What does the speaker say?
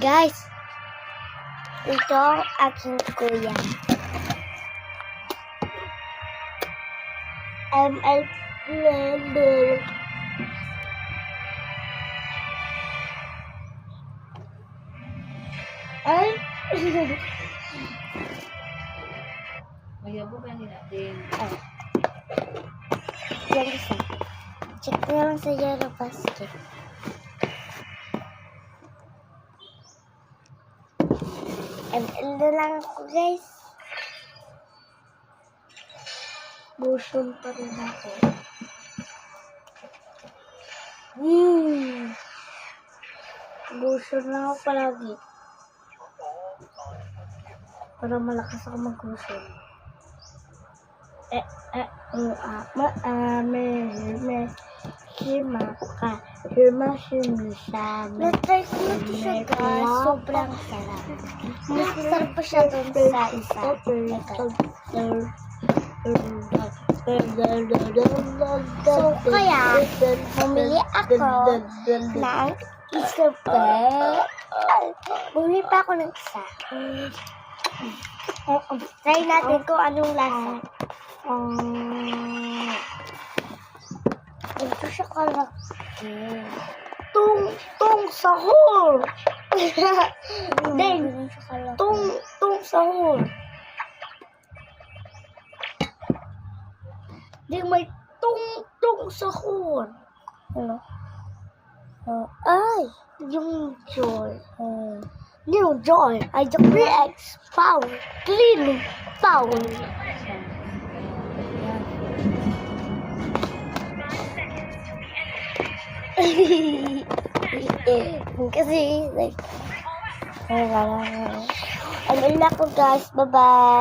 Guys, ito ang aking kuya. ML Blender. Ay! Mayabo ka natin. Ay. Yan isa. Check ko lang sa Yellow Basket. ML na lang ako, guys. Motion pa rin ako. Motion lang ako palagi. Para malakas ako mag-motion. Na-try ko na ito siya, guys. Sobrang sarap. Mas sarap pa siya dun sa isa. So, kaya, bumili ako ng isa pa. Bumili pa ako ng isa. Try natin kung anong lasa. Ito siya kalaki. Tong sahur! Then, tong sahur. Then, may tong sahur. Ano? Ay! Yung joy. New joy. I just create power. Clean power. Kasi, like, ano na ako, guys. Bye-bye.